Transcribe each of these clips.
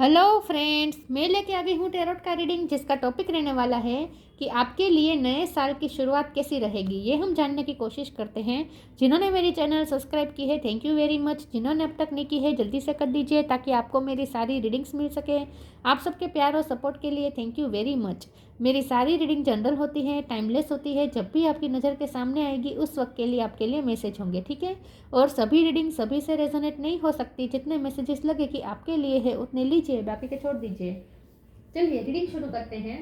Hello friends, मैं लेके आ गई हूँ टैरोट का रीडिंग जिसका टॉपिक रहने वाला है कि आपके लिए नए साल की शुरुआत कैसी रहेगी। ये हम जानने की कोशिश करते हैं। जिन्होंने मेरी चैनल सब्सक्राइब की है थैंक यू वेरी मच। जिन्होंने अब तक नहीं की है जल्दी से कर दीजिए ताकि आपको मेरी सारी रीडिंग्स मिल सके। आप सबके प्यार और सपोर्ट के लिए थैंक यू वेरी मच। मेरी सारी रीडिंग जनरल होती है, टाइमलेस होती है। जब भी आपकी नज़र के सामने आएगी उस वक्त के लिए आपके लिए मैसेज होंगे, ठीक है। और सभी रीडिंग सभी से रेजोनेट नहीं हो सकती। जितने मैसेजेस लगे कि आपके लिए है उतने लीजिए, बाकी के छोड़ दीजिए। चलिए रीडिंग शुरू करते हैं।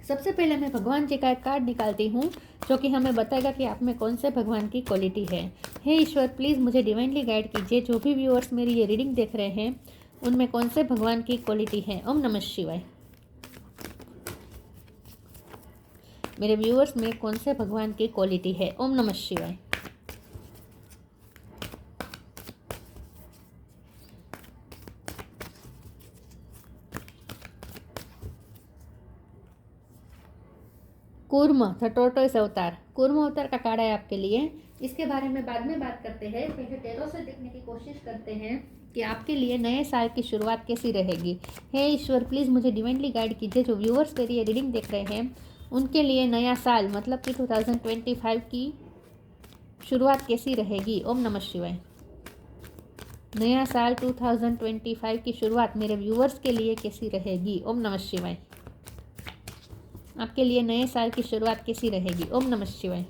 सबसे पहले मैं भगवान जी का एक कार्ड निकालती हूँ जो कि हमें बताएगा कि आप में कौन से भगवान की क्वालिटी है। हे ईश्वर, प्लीज़ मुझे डिवाइनली गाइड कीजिए। जो भी व्यूअर्स मेरी ये रीडिंग देख रहे हैं उनमें कौन से भगवान की क्वालिटी है। ओम नमः शिवाय। मेरे व्यूअर्स में कौन से भगवान की क्वालिटी है। ओम नमः शिवाय। कूर्म द टोर्टोइस अवतार, कूर्म अवतार का कार्ड है आपके लिए। इसके बारे में बाद में बात करते हैं। पहले टैरो से देखने की कोशिश करते हैं कि आपके लिए नए साल की शुरुआत कैसी रहेगी। हे ईश्वर, प्लीज़ मुझे डिवाइनली गाइड कीजिए। जो व्यूअर्स मेरी ये रीडिंग देख रहे हैं उनके लिए नया साल मतलब कि 2025 की शुरुआत कैसी रहेगी। ओम नमः शिवाय। नया साल 2025 की शुरुआत मेरे व्यूअर्स के लिए कैसी रहेगी। ओम नमः शिवाय। आपके लिए नए साल की शुरुआत कैसी रहेगी। ओम नमः शिवाय।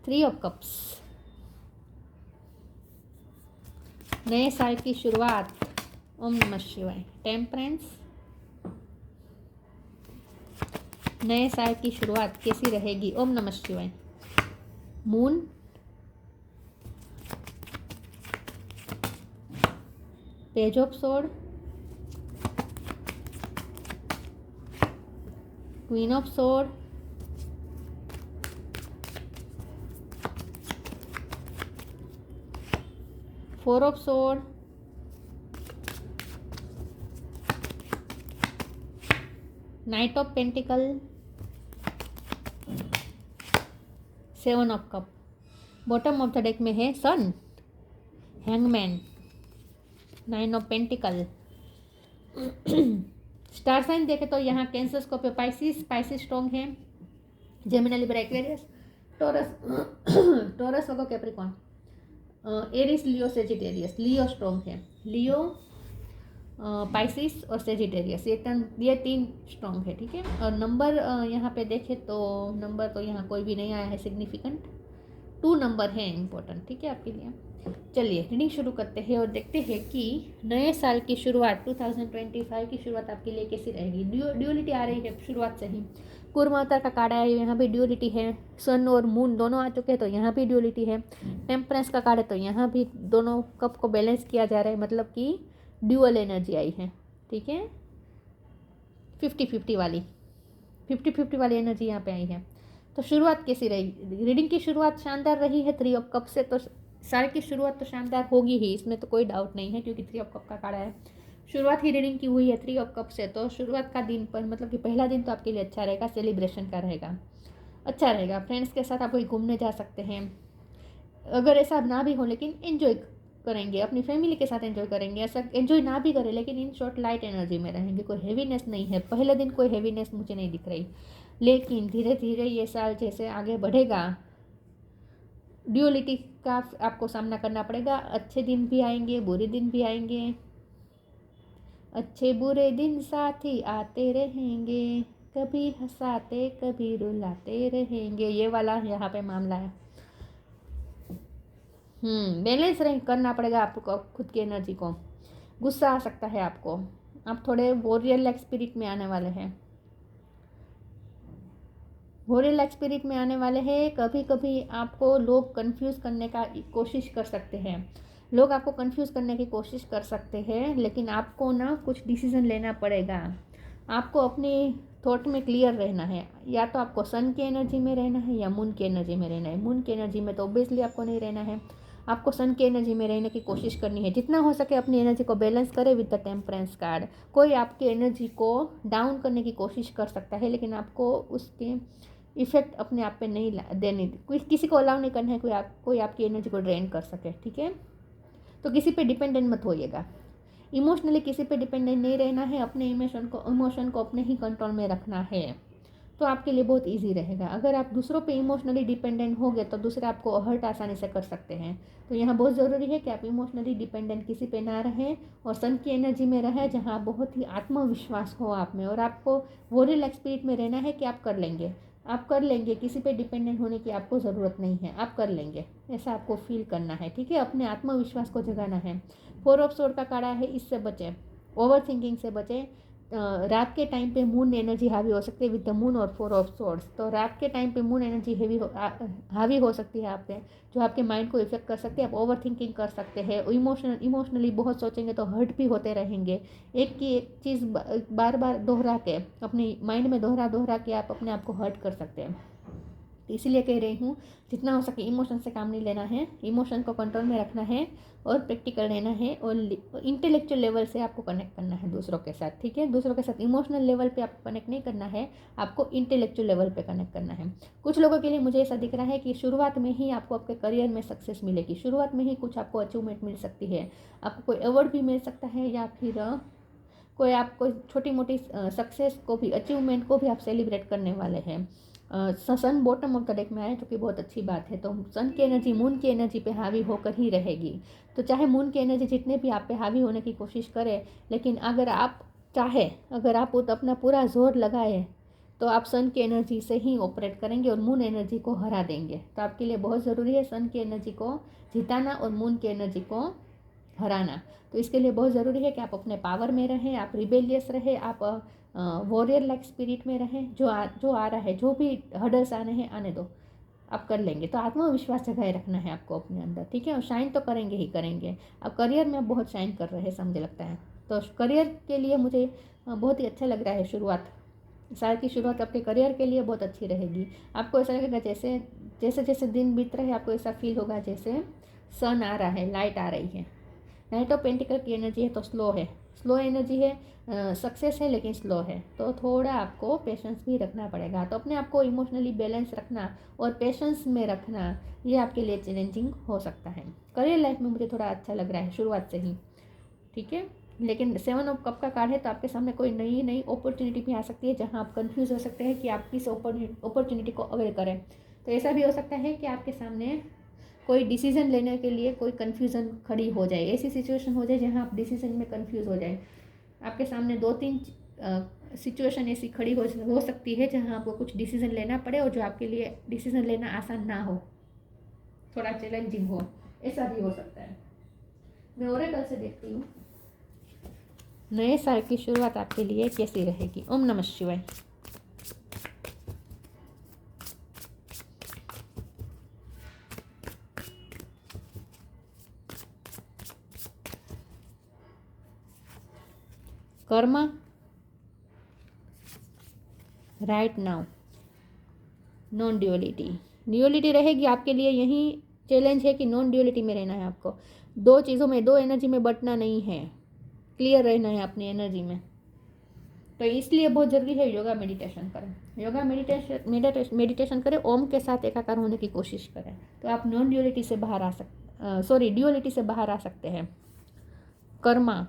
थ्री ऑफ कप्स, नए साल की शुरुआत। ओम नमः शिवाय। टेम्परेंस, नए साल की शुरुआत कैसी रहेगी। ओम नमः शिवाय। Moon, page of sword, queen of sword, four of sword, knight of pentacle, seven of cup. Bottom of the deck में है sun, hangman, nine of pentacle. Star sign देखे तो यहाँ Cancer, Scorpio, Pisces, Pisces strong है। Gemini, Libra, Aquarius, Taurus, Taurus, Virgo, Capricorn, Aries, Leo, Sagittarius. Leo strong है। Leo, Pisces और Sagittarius, ये तीन स्ट्रॉन्ग है, ठीक है। और नंबर यहाँ पे देखे तो नंबर तो यहाँ कोई भी नहीं आया है सिग्निफिकेंट। 2 नंबर है इम्पोर्टेंट, ठीक है आपके लिए। चलिए रीडिंग शुरू करते हैं और देखते हैं कि नए साल की शुरुआत 2025 की शुरुआत आपके लिए कैसी रहेगी। ड्यूलिटी आ रही है शुरुआत से ही। कूर्म अवतार का कार्ड आया है, यहाँ भी ड्यूलिटी है। सन और मून दोनों आ चुके हैं तो यहाँ भी ड्यूलिटी है। टेम्परेंस का कार्ड है तो यहाँ भी दोनों कप को बैलेंस किया जा रहा है, मतलब कि ड्यूअल एनर्जी आई है, ठीक है। 50-50 वाली 50-50 वाली एनर्जी यहाँ पे आई है। तो शुरुआत कैसी रही। रीडिंग की शुरुआत शानदार रही है 3 ऑफ कप से, तो साल की शुरुआत तो शानदार होगी ही, इसमें तो कोई डाउट नहीं है क्योंकि 3 ऑफ कप का कार्ड है। शुरुआत ही रीडिंग की हुई है 3 ऑफ कप से, तो शुरुआत का दिन पर मतलब कि पहला दिन तो आपके लिए अच्छा रहेगा, सेलिब्रेशन का रहेगा, अच्छा रहेगा। फ्रेंड्स के साथ आप कोई घूमने जा सकते हैं। अगर ऐसा ना भी हो लेकिन एंजॉय करेंगे, अपनी फैमिली के साथ एंजॉय करेंगे। ऐसा एंजॉय ना भी करें लेकिन इन शॉर्ट लाइट एनर्जी में रहेंगे। कोई हैवीनेस नहीं है, पहले दिन कोई हैवीनेस मुझे नहीं दिख रही। लेकिन धीरे धीरे ये साल जैसे आगे बढ़ेगा ड्यूअलिटी का आपको सामना करना पड़ेगा। अच्छे दिन भी आएंगे, बुरे दिन भी आएंगे। अच्छे बुरे दिन साथ ही आते रहेंगे, कभी हंसाते कभी रुलाते रहेंगे, ये वाला यहाँ पे मामला है। बैलेंस रह करना पड़ेगा आपको खुद की एनर्जी को। गुस्सा आ सकता है आपको, आप थोड़े वॉरियर लाइक स्पिरिट में आने वाले हैं। वॉरियर लाइक स्पिरिट में आने वाले हैं। कभी कभी आपको लोग कंफ्यूज करने का कोशिश कर सकते हैं। लोग आपको कंफ्यूज करने की कोशिश कर सकते हैं, लेकिन आपको ना कुछ डिसीजन लेना पड़ेगा। आपको अपनी थॉट में क्लियर रहना है। या तो आपको सन की एनर्जी में रहना है या मून की एनर्जी में रहना है। मून की एनर्जी में तो ऑब्वियसली आपको नहीं रहना है, आपको सन की एनर्जी में रहने की कोशिश करनी है। जितना हो सके अपनी एनर्जी को बैलेंस करें विद द टेम्परेंस कार्ड। कोई आपकी एनर्जी को डाउन करने की कोशिश कर सकता है लेकिन आपको उसके इफेक्ट अपने आप पे नहीं देने, किसी को अलाउ नहीं करना है कोई आपकी एनर्जी को ड्रेन कर सके, ठीक है। तो किसी पे डिपेंडेंट मत होइएगा, इमोशनली किसी पे डिपेंडेंट नहीं रहना है, अपने इमोशन को अपने ही कंट्रोल में रखना है, तो आपके लिए बहुत इजी रहेगा। अगर आप दूसरों पे इमोशनली डिपेंडेंट हो गए तो दूसरे आपको हर्ट आसानी से कर सकते हैं। तो यहाँ बहुत ज़रूरी है कि आप इमोशनली डिपेंडेंट किसी पे ना रहें और सन की एनर्जी में रहें, जहाँ बहुत ही आत्मविश्वास हो आप में, और आपको वो रिलैक्स स्पिरिट में रहना है कि आप कर लेंगे, आप कर लेंगे, किसी पे डिपेंडेंट होने की आपको ज़रूरत नहीं है, आप कर लेंगे, ऐसा आपको फील करना है, ठीक है। अपने आत्मविश्वास को जगाना है। 4 ऑफ सोर्ड का कार्ड है, इससे बचें, ओवर थिंकिंग से बचें। रात के टाइम पे मून एनर्जी हावी हो सकती है विद द मून और 4 ऑफ सोर्ड्स। तो रात के टाइम पे मून एनर्जी हावी हो सकती है आप पे, जो आपके माइंड को इफेक्ट कर सकते हैं। आप ओवर थिंकिंग कर सकते हैं, इमोशनली बहुत सोचेंगे तो हर्ट भी होते रहेंगे। एक की एक चीज़ बार बार दोहरा के अपने माइंड में दोहरा के आप अपने आप को हर्ट कर सकते हैं। तो इसीलिए कह रही हूँ, जितना हो सके इमोशन से काम नहीं लेना है, इमोशन को कंट्रोल में रखना है और प्रैक्टिकल रहना है, और इंटेलेक्चुअल लेवल से आपको कनेक्ट करना है दूसरों के साथ, ठीक है। दूसरों के साथ इमोशनल लेवल पे आपको कनेक्ट नहीं करना है, आपको इंटेलेक्चुअल लेवल पे कनेक्ट करना है। कुछ लोगों के लिए मुझे ऐसा दिख रहा है कि शुरुआत में ही आपको आपके करियर में सक्सेस मिलेगी, शुरुआत में ही कुछ आपको अचीवमेंट मिल सकती है, आपको कोई अवार्ड भी मिल सकता है, या फिर कोई आपको छोटी मोटी सक्सेस को भी, अचीवमेंट को भी आप सेलिब्रेट करने वाले हैं। सन बॉटम ऑफ द डेक में आए, जो कि बहुत अच्छी बात है। तो सन की एनर्जी मून की एनर्जी पे हावी होकर ही रहेगी। तो चाहे मून की एनर्जी जितने भी आप पे हावी होने की कोशिश करे, लेकिन अगर आप अपना पूरा जोर लगाए तो आप सन की एनर्जी से ही ऑपरेट करेंगे और मून एनर्जी को हरा देंगे। तो आपके लिए बहुत ज़रूरी है सन की एनर्जी को जिताना और मून की एनर्जी को हराना। तो इसके लिए बहुत ज़रूरी है कि आप अपने पावर में रहें, आप रिबेलियस रहें, आप वॉरियर लाइक स्पिरिट में रहें। जो आ रहा है, जो भी हर्डल्स आने हैं आने दो, आप कर लेंगे। तो आत्मविश्वास जगाए रखना है आपको अपने अंदर, ठीक है। और शाइन तो करेंगे ही करेंगे। अब करियर में आप बहुत शाइन कर रहे हैं समझे लगता है। तो करियर के लिए मुझे बहुत ही अच्छा लग रहा है। साल की शुरुआत आपके करियर के लिए बहुत अच्छी रहेगी। आपको ऐसा लगेगा जैसे जैसे दिन बीत रहे, आपको ऐसा फील होगा जैसे सन आ रहा है, लाइट आ रही है। नाइट ऑफ पेंटिकल की एनर्जी है तो स्लो एनर्जी है, सक्सेस है लेकिन स्लो है। तो थोड़ा आपको पेशेंस भी रखना पड़ेगा। तो अपने आप को इमोशनली बैलेंस रखना और पेशेंस में रखना, ये आपके लिए चैलेंजिंग हो सकता है। करियर लाइफ में मुझे थोड़ा अच्छा लग रहा है शुरुआत से ही, ठीक है। लेकिन 7 ऑफ कप का कार्ड है, तो आपके सामने कोई नई अपॉर्चुनिटी भी आ सकती है, जहाँ आप कंफ्यूज हो सकते हैं कि आप किस अपॉर्चुनिटी को अवेल करें। तो ऐसा भी हो सकता है कि आपके सामने कोई डिसीजन लेने के लिए कोई कन्फ्यूज़न खड़ी हो जाए, ऐसी सिचुएशन हो जाए जहाँ आप डिसीजन में कंफ्यूज हो जाए। आपके सामने 2-3 सिचुएशन ऐसी खड़ी हो सकती है जहाँ आपको कुछ डिसीजन लेना पड़े और जो आपके लिए डिसीजन लेना आसान ना हो, थोड़ा चैलेंजिंग हो, ऐसा भी हो सकता है। मैं ओरेकल से देखती हूँ नए साल की शुरुआत आपके लिए कैसी रहेगी। ओम नमः शिवाय। Karma, right now, non duality रहेगी आपके लिए। यही चैलेंज है कि नॉन ड्यूअलिटी में रहना है आपको, दो चीज़ों में, दो एनर्जी में बंटना नहीं है, क्लियर रहना है अपनी एनर्जी में। तो इसलिए बहुत ज़रूरी है योगा मेडिटेशन करें, मेडिटेशन करें, ओम के साथ एकाकार होने की कोशिश करें, तो आप नॉन ड्यूअलिटी से बाहर ड्यूअलिटी से बाहर आ सकते हैं। Karma,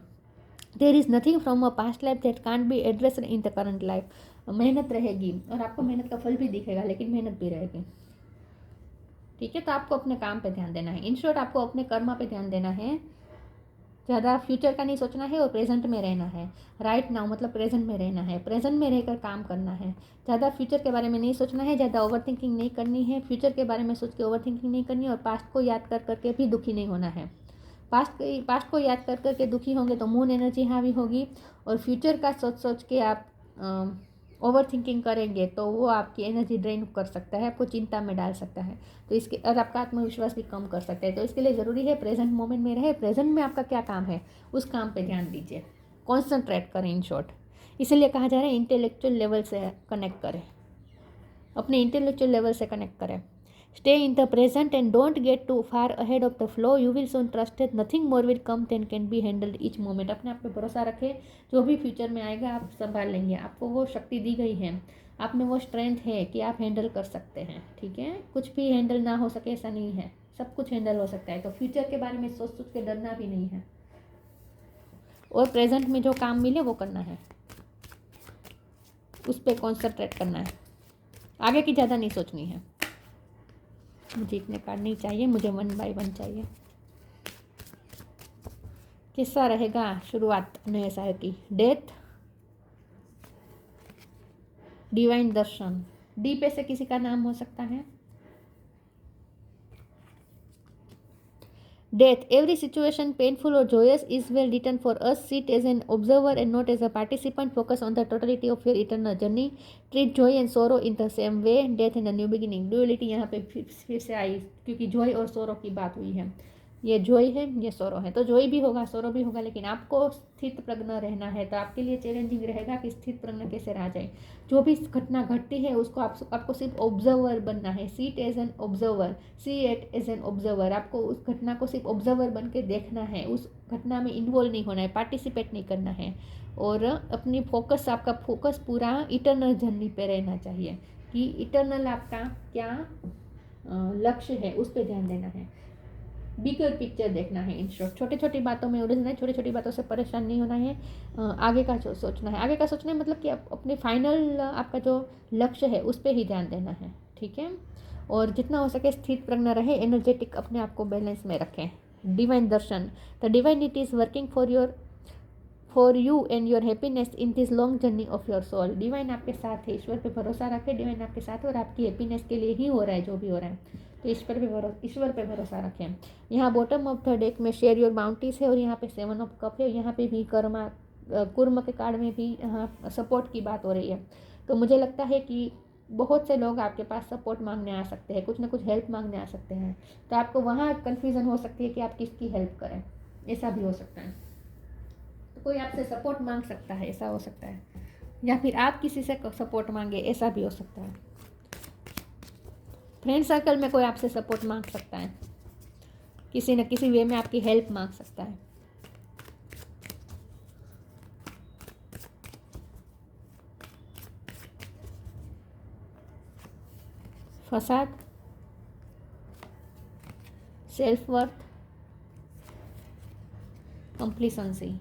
there is nothing from a past life that can't be addressed in the current life. मेहनत रहेगी और आपको मेहनत का फल भी दिखेगा, लेकिन मेहनत भी रहेगी, ठीक है। तो आपको अपने काम पे ध्यान देना है। इन शॉर्ट, आपको अपने कर्मा पे ध्यान देना है, ज़्यादा फ्यूचर का नहीं सोचना है और प्रेजेंट में रहना है। राइट नाउ मतलब प्रेजेंट में रहना है, प्रेजेंट में रहकर काम करना है। ज़्यादा फ्यूचर के बारे में नहीं सोचना है, ज़्यादा ओवर थिंकिंग नहीं करनी है, फ्यूचर के बारे में सोच के ओवर थिंकिंग नहीं करनी है, और पास्ट को याद कर करके भी दुखी नहीं होना है। पास्ट को याद कर करके दुखी होंगे तो मून एनर्जी हावी होगी, और फ्यूचर का सोच के आप ओवर थिंकिंग करेंगे तो वो आपकी एनर्जी ड्रेन कर सकता है, आपको चिंता में डाल सकता है, तो इसके और आपका आत्मविश्वास भी कम कर सकता है। तो इसके लिए ज़रूरी है प्रेजेंट मोमेंट में रहे, प्रेजेंट में आपका क्या काम है उस काम पे ध्यान दीजिए, कॉन्सनट्रेट करें। इन शॉर्ट, इसीलिए कहा जा रहा है इंटेलेक्चुअल लेवल से कनेक्ट करें, अपने इंटेलेक्चुअल लेवल से कनेक्ट करें। Stay in the present and don't get too far ahead of the flow. You will soon trust that nothing more will come than can be handled each moment. अपने आप पे भरोसा रखें, जो भी future में आएगा आप संभाल लेंगे, आपको वो शक्ति दी गई है। आप में वो स्ट्रेंथ है कि आप हैंडल कर सकते हैं, ठीक है। कुछ भी हैंडल ना हो सके ऐसा नहीं है, सब कुछ हैंडल हो सकता है। तो फ्यूचर के बारे में सोच सोच के डरना भी नहीं है, और प्रेजेंट में जो काम मिले वो करना है, उस पर कॉन्सेंट्रेट करना है, आगे की ज़्यादा नहीं सोचनी है। मुझे इतने कार्ड नहीं चाहिए, मुझे 1 बाय 1 चाहिए। किस्सा रहेगा शुरुआत नए साल की। डेथ, डिवाइन दर्शन, डी पे से किसी का नाम हो सकता है। Death. Every situation, painful or joyous, is well written for us. Sit as an observer and not as a participant. Focus on the totality of your eternal journey. Treat joy and sorrow in the same way. Death and a new beginning. Duality यहाँ पे फिर से आई, क्योंकि joy और sorrow की बात हुई है। ये joy है, ये sorrow है, तो joy भी होगा, sorrow भी होगा, लेकिन आपको स्थित प्रज्ञ रहना है। तो आपके लिए चैलेंजिंग रहेगा कि स्थित प्रज्ञ कैसे रहा जाए। जो भी घटना घटती है उसको आपको सिर्फ ऑब्जर्वर बनना है। Sit as an observer, see it as an observer. आपको उस घटना को सिर्फ ऑब्जर्वर बन के देखना है, उस घटना में इन्वॉल्व नहीं होना है, पार्टिसिपेट नहीं करना है। और अपनी आपका फोकस पूरा इटर्नल जर्नी पे रहना चाहिए कि इटर्नल आपका क्या लक्ष्य है, उस पर ध्यान देना है। बिगर पिक्चर देखना है। इन शॉर्ट, छोटी छोटी बातों में उलझना है, छोटी छोटी बातों से परेशान नहीं होना है। आगे का जो सोचना है, आगे का सोचना है मतलब कि अपने फाइनल आपका जो लक्ष्य है उस पर ही ध्यान देना है, ठीक है। और जितना हो सके स्थित प्रज्ञ रहे, एनर्जेटिक अपने आप को बैलेंस में रखें। Divine darshan, the divinity is working for you and your happiness in this long journey of your soul. Divine आपके साथ है, ईश्वर पे भरोसा रखें, डिवाइन आपके साथ है और आपकी हैप्पीनेस के लिए ही हो रहा है जो भी हो रहा है। तो ईश्वर पे भरोसा रखें। यहाँ बॉटम ऑफ द डेक में शेयर योर बाउंटीज है, और यहाँ पे 7 ऑफ कप है। यहाँ पे भी कुर्म के कार्ड में भी यहाँ सपोर्ट की बात हो रही है। तो मुझे लगता है कि बहुत से लोग आपके पास सपोर्ट मांगने आ सकते हैं, कुछ ना कुछ हेल्प मांगने आ सकते हैं। तो आपको वहाँ कन्फ्यूज़न हो सकती है कि आप किसकी हेल्प करें, ऐसा भी हो सकता है। तो कोई आपसे सपोर्ट मांग सकता है, ऐसा हो सकता है, या फिर आप किसी से सपोर्ट मांगे, ऐसा भी हो सकता है। फ्रेंड सर्कल में कोई आपसे सपोर्ट मांग सकता है, किसी न किसी वे में आपकी हेल्प मांग सकता है। फसाद, सेल्फ वर्थ, कंप्लीसेंसी।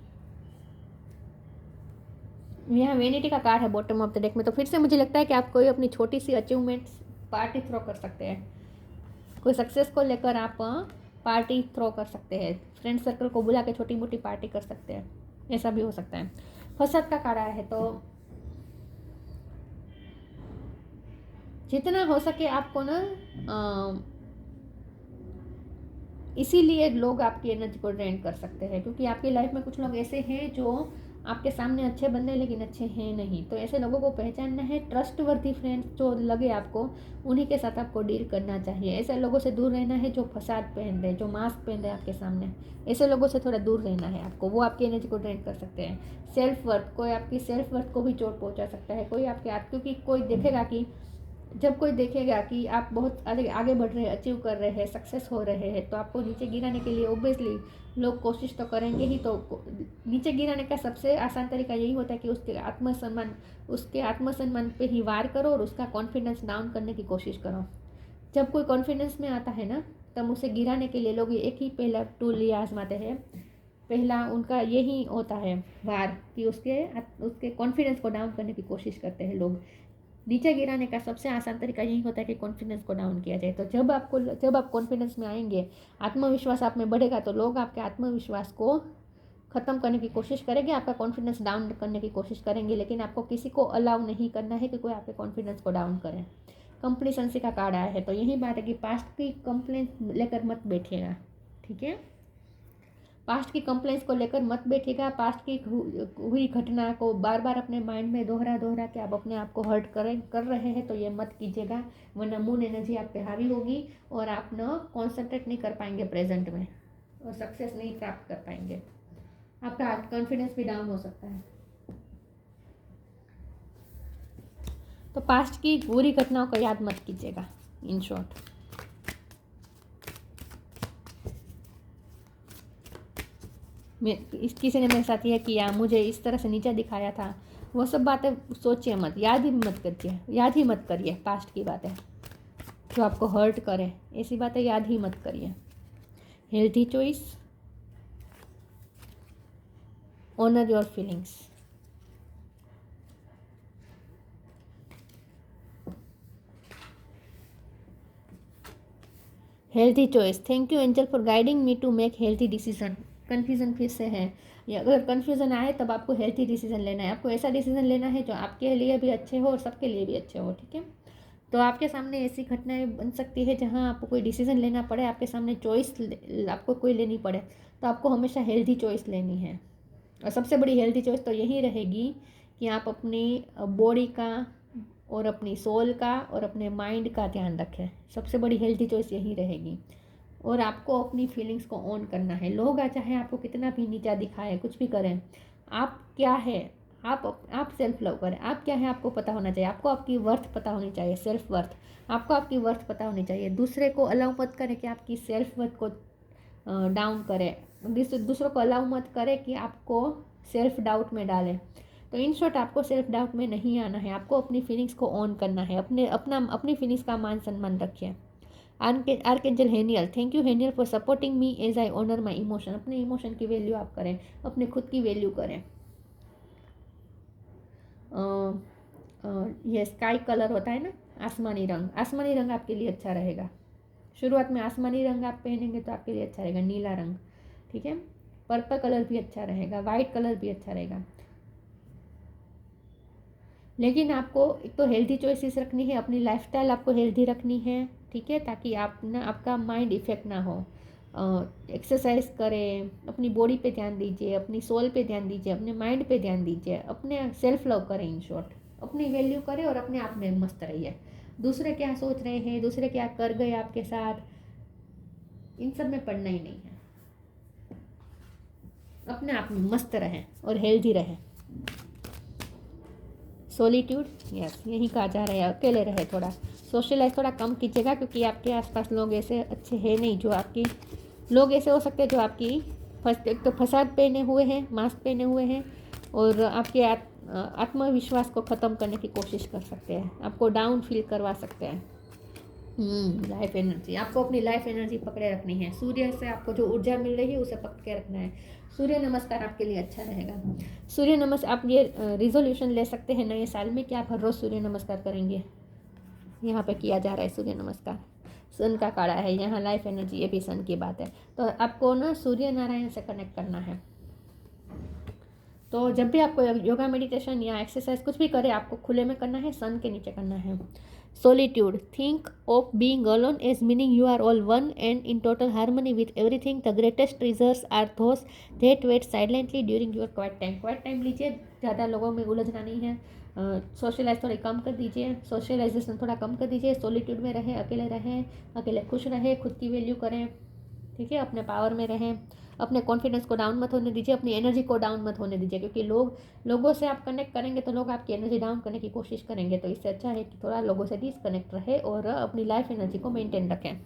यहाँ वेनिटी का कार्ड है बॉटम ऑफ द डेक में। तो फिर से मुझे लगता है कि आप कोई अपनी छोटी सी अचीवमेंट्स पार्टी थ्रो कर सकते हैं, कोई सक्सेस को लेकर आप पार्टी थ्रो कर सकते हैं, फ्रेंड सर्कल को बुला के छोटी मोटी पार्टी कर सकते हैं, ऐसा भी हो सकता है। फसाद का कार्ड आया है, तो जितना हो सके आपको ना इसीलिए लोग आपकी एनर्जी को ड्रेन कर सकते हैं, क्योंकि आपकी लाइफ में कुछ लोग ऐसे हैं जो आपके सामने अच्छे बनने लेकिन अच्छे हैं नहीं। तो ऐसे लोगों को पहचानना है, ट्रस्ट वर्दी फ्रेंड्स जो लगे आपको, उन्हीं के साथ आपको डील करना चाहिए। ऐसे लोगों से दूर रहना है जो फसाद पहन रहे, जो मास्क पहन रहे आपके सामने, ऐसे लोगों से थोड़ा दूर रहना है आपको, वो आपकी एनर्जी को ड्रेन कर सकते हैं। सेल्फ वर्थ, कोई आपकी सेल्फ वर्थ को भी चोट पहुँचा सकता है, कोई आपके आप, क्योंकि कोई देखेगा कि जब कोई देखेगा कि आप बहुत आगे बढ़ रहे हैं, अचीव कर रहे हैं, सक्सेस हो रहे हैं, तो आपको नीचे गिराने के लिए ऑब्वियसली लोग कोशिश तो करेंगे ही। तो नीचे गिराने का सबसे आसान तरीका यही होता है कि उसके आत्मसम्मान पे ही वार करो और उसका कॉन्फिडेंस डाउन करने की कोशिश करो। जब कोई कॉन्फिडेंस में आता है ना, तब उसे गिराने के लिए लोग एक ही पहला टूल ये आजमाते हैं। पहला उनका यही होता है वार, कि उसके कॉन्फिडेंस को डाउन करने की कोशिश करते हैं लोग। नीचे गिराने का सबसे आसान तरीका यही होता है कि कॉन्फिडेंस को डाउन किया जाए। तो जब आप कॉन्फिडेंस में आएंगे, आत्मविश्वास आप में बढ़ेगा, तो लोग आपके आत्मविश्वास को ख़त्म करने की कोशिश करेंगे, आपका कॉन्फिडेंस डाउन करने की कोशिश करेंगे, लेकिन आपको किसी को अलाउ नहीं करना है कि कोई आपके कॉन्फिडेंस को डाउन करे। कंप्लीसेंसी का कार्ड आया है, तो यही बात है कि पास्ट की कंप्लेंट लेकर मत बैठिएगा, ठीक है। पास्ट की कंप्लेंट्स को लेकर मत बैठिएगा। पास्ट की हुई घटना को बार बार अपने माइंड में दोहरा के आप अपने आप को हर्ट कर रहे हैं, तो ये मत कीजिएगा, वरना मून एनर्जी आप पे हावी होगी और आप ना कॉन्सेंट्रेट नहीं कर पाएंगे प्रेजेंट में, और सक्सेस नहीं प्राप्त कर पाएंगे, आपका कॉन्फिडेंस भी डाउन हो सकता है। तो पास्ट की बुरी घटनाओं को याद मत कीजिएगा, इन शॉर्ट। किसी ने मेरे साथ यह किया, मुझे इस तरह से नीचा दिखाया था, वो सब बातें सोचिए मत, याद ही मत करिए पास्ट की बातें जो आपको हर्ट करे, ऐसी बातें याद ही मत करिए। Healthy choice, honour your feelings. Healthy choice, thank you angel for guiding me to make healthy decision. Confusion फिर से है, या अगर कन्फ्यूज़न आए तब आपको हेल्थी डिसीजन लेना है। आपको ऐसा डिसीजन लेना है जो आपके लिए भी अच्छे हो और सबके लिए भी अच्छे हो, ठीक है। तो आपके सामने ऐसी घटनाएं बन सकती है जहां आपको कोई डिसीजन लेना पड़े, आपके सामने चॉइस आपको कोई लेनी पड़े, तो आपको हमेशा हेल्थी चॉइस लेनी है। और सबसे बड़ी हेल्थी चॉइस तो यही रहेगी कि आप अपनी बॉडी का और अपनी सोल का और अपने माइंड का ध्यान रखें। सबसे बड़ी हेल्थी चॉइस यही रहेगी। और आपको अपनी फीलिंग्स को ऑन करना है। लोग चाहे आपको कितना भी नीचा दिखाए, कुछ भी करें, आप क्या है, आप सेल्फ लव करें। आप क्या है आपको पता होना चाहिए। आपको आपकी वर्थ पता होनी चाहिए, सेल्फ वर्थ। आपको आपकी वर्थ पता होनी चाहिए। दूसरे को अलाउ मत करें कि आपकी सेल्फ वर्थ को डाउन करें। दूसरों को अलाउ मत करें कि आपको सेल्फ डाउट में डालें। तो इन शॉर्ट, आपको सेल्फ डाउट में नहीं आना है। आपको अपनी फीलिंग्स को ऑन करना है। अपनी फीलिंग्स का मान सम्मान रखिए। Archangel Haniel, thank you Haniel for supporting me as I honour my emotion. अपने इमोशन की वैल्यू आप करें, अपने खुद की वैल्यू करें। ये स्काई कलर होता है ना, आसमानी रंग। आसमानी रंग आपके लिए अच्छा रहेगा। शुरुआत में आसमानी रंग आप पहनेंगे तो आपके लिए अच्छा रहेगा। नीला रंग, ठीक है। पर्पल कलर भी अच्छा रहेगा, वाइट कलर भी अच्छा रहेगा। लेकिन आपको एक तो हेल्दी चॉइसेस रखनी है, अपनी लाइफस्टाइल आपको हेल्दी रखनी है, ठीक है, ताकि आपका माइंड इफेक्ट ना हो। एक्सरसाइज करें, अपनी बॉडी पे ध्यान दीजिए, अपनी सोल पे ध्यान दीजिए, अपने माइंड पे ध्यान दीजिए, अपने सेल्फ लव करें। इन शॉर्ट, अपनी वैल्यू करें और अपने आप में मस्त रहिए। दूसरे क्या सोच रहे हैं, दूसरे क्या कर गए आपके साथ, इन सब में पड़ना ही नहीं है। अपने आप में मस्त रहें और हेल्दी रहें। सोलिट्यूड, यस, यही कहा जा रहा है। अकेले रहे, थोड़ा सोशलाइज थोड़ा कम कीजिएगा, क्योंकि आपके आसपास लोग ऐसे अच्छे हैं नहीं जो आपकी, लोग ऐसे हो सकते हैं जो आपकी एक तो फसाद पहने हुए हैं, मास्क पहने हुए हैं, और आपके आत्मविश्वास को ख़त्म करने की कोशिश कर सकते हैं, आपको डाउन फील करवा सकते हैं। लाइफ एनर्जी, आपको अपनी लाइफ एनर्जी पकड़े रखनी है। सूर्य से आपको जो ऊर्जा मिल रही है उसे पकड़ के रखना है। सूर्य नमस्कार आपके लिए अच्छा रहेगा। सूर्य नमस्कार, आप ये रिजोल्यूशन ले सकते हैं नए साल में कि आप हर रोज़ सूर्य नमस्कार करेंगे। यहाँ पे किया जा रहा है सूर्य नमस्कार। सन का काढ़ा है यहाँ, लाइफ एनर्जी, ये भी सन की बात है। तो आपको ना सूर्य नारायण से कनेक्ट करना है। तो जब भी आपको योगा, मेडिटेशन या एक्सरसाइज कुछ भी करे, आपको खुले में करना है, सन के नीचे करना है। Solitude, think of being alone as meaning you are all one and in total harmony with everything. The greatest treasures are those that wait silently during your quiet time. Quiet time लीजिए, ज़्यादा लोगों में उलझना नहीं है। Socialise थोड़ी कम कर दीजिए, socialisation थोड़ा कम कर दीजिए। सोलिट्यूड में रहें, अकेले खुश रहें, खुद की वैल्यू करें, ठीक है, अपने पावर में रहें। अपने कॉन्फिडेंस को डाउन मत होने दीजिए, अपनी एनर्जी को डाउन मत होने दीजिए, क्योंकि लोगों से आप कनेक्ट करेंगे तो लोग आपकी एनर्जी डाउन करने की कोशिश करेंगे। तो इससे अच्छा है कि थोड़ा लोगों से डिसकनेक्ट रहे और अपनी लाइफ एनर्जी को मेंटेन रखें।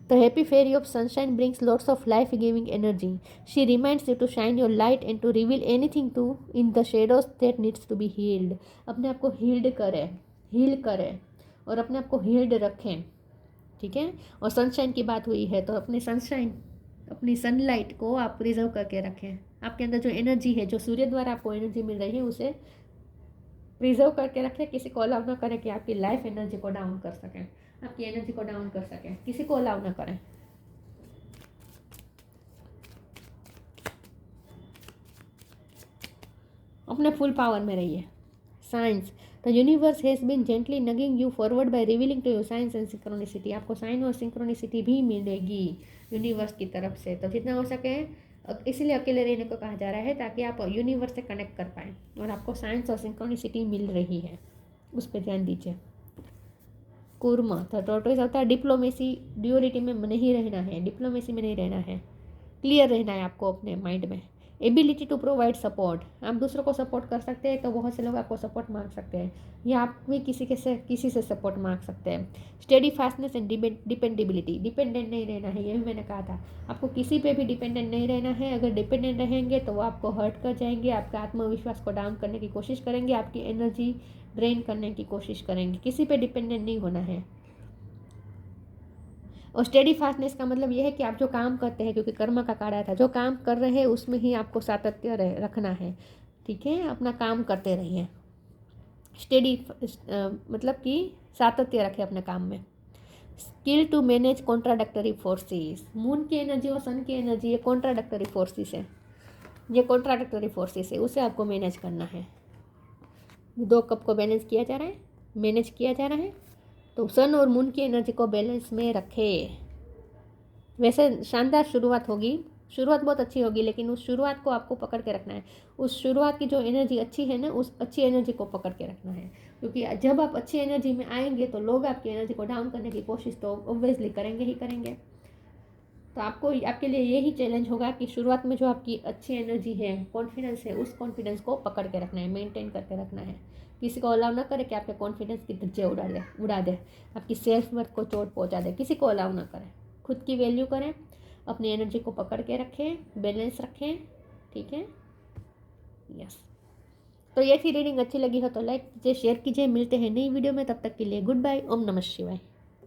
The happy fairy of sunshine brings lots of life-giving energy. She reminds you to shine your light and to reveal anything to in the shadows that needs to be healed. अपने आप को heal करें और अपने आप को heeled रखें, ठीक है। और सनशाइन की बात हुई है तो अपनी सनलाइट को आप प्रिजर्व करके रखें। आपके अंदर जो एनर्जी है, जो सूर्य द्वारा आपको एनर्जी मिल रही है, उसे प्रिजर्व करके रखें। किसी को अलाउ ना करें कि आपकी लाइफ एनर्जी को डाउन कर सकें, आपकी एनर्जी को डाउन कर सकें, किसी को अलाउ ना करें। अपने फुल पावर में रहिए। Science, the universe has been gently nudging you forward by revealing to you science and synchronicity. आपको साइन और सिंक्रोनिसिटी भी मिलेगी यूनिवर्स की तरफ से। तो जितना हो सके, इसीलिए अकेले रहने को कहा जा रहा है, ताकि आप यूनिवर्स से कनेक्ट कर पाएँ। और आपको साइंस और सिंक्रोनिसिटी मिल रही है, उस पर ध्यान दीजिए। कुर्म, द टॉर्टोइज होता है डिप्लोमेसी, ड्यूअलिटी में नहीं रहना है, डिप्लोमेसी में नहीं रहना है, क्लियर रहना है आपको अपने माइंड में। एबिलिटी टू प्रोवाइड सपोर्ट, आप दूसरों को सपोर्ट कर सकते हैं तो बहुत से लोग आपको सपोर्ट मांग सकते हैं, या आप भी किसी से सपोर्ट मांग सकते हैं। Steady fastness and dependability, dependent नहीं रहना है, ये भी मैंने कहा था, आपको किसी पे भी डिपेंडेंट नहीं रहना है। अगर डिपेंडेंट रहेंगे तो वो आपको हर्ट कर जाएंगे, आपके आत्मविश्वास को डाउन करने की कोशिश करेंगे, आपकी एनर्जी ड्रेन करने की कोशिश करेंगे। किसी पे डिपेंडेंट नहीं होना है। और स्टेडी फास्टनेस का मतलब यह है कि आप जो काम करते हैं, क्योंकि कर्म का कार्य था, जो काम कर रहे हैं उसमें ही आपको सातत्य रखना है, ठीक है, अपना काम करते रहिए। स्टेडी मतलब कि सातत्य रखें अपने काम में। Skill to manage contradictory forces, moon की एनर्जी और सन की एनर्जी, ये कॉन्ट्राडक्टरी फोर्सेस है, ये कॉन्ट्राडक्टरी फोर्सेस है, उसे आपको मैनेज करना है। 2 कप को मैनेज किया जा रहा है, मैनेज किया जा रहा है, तो सन और मून की एनर्जी को बैलेंस में रखें। वैसे शानदार शुरुआत होगी, शुरुआत बहुत अच्छी होगी, लेकिन उस शुरुआत को आपको पकड़ के रखना है। उस शुरुआत की जो एनर्जी अच्छी है ना, उस अच्छी एनर्जी को पकड़ के रखना है, क्योंकि जब आप अच्छी एनर्जी में आएंगे तो लोग आपकी एनर्जी को डाउन करने की कोशिश तो ऑब्वियसली करेंगे ही करेंगे। तो आपको, आपके लिए यही चैलेंज होगा कि शुरुआत में जो आपकी अच्छी एनर्जी है, कॉन्फिडेंस है, उस कॉन्फिडेंस को पकड़ के रखना है, मेंटेन करके रखना है। किसी को अलाउ ना करे कि आपके कॉन्फिडेंस की धज्जे उड़ा दे, आपकी सेल्फ वर्थ को चोट पहुंचा दे, किसी को अलाउ ना करें। खुद की वैल्यू करें, अपनी एनर्जी को पकड़ के रखें, बैलेंस रखें, ठीक है, यस। तो ये थी रीडिंग, अच्छी लगी हो तो लाइक कीजिए, शेयर कीजिए। मिलते हैं नई वीडियो में, तब तक के लिए गुड बाय, ओम नमः शिवाय।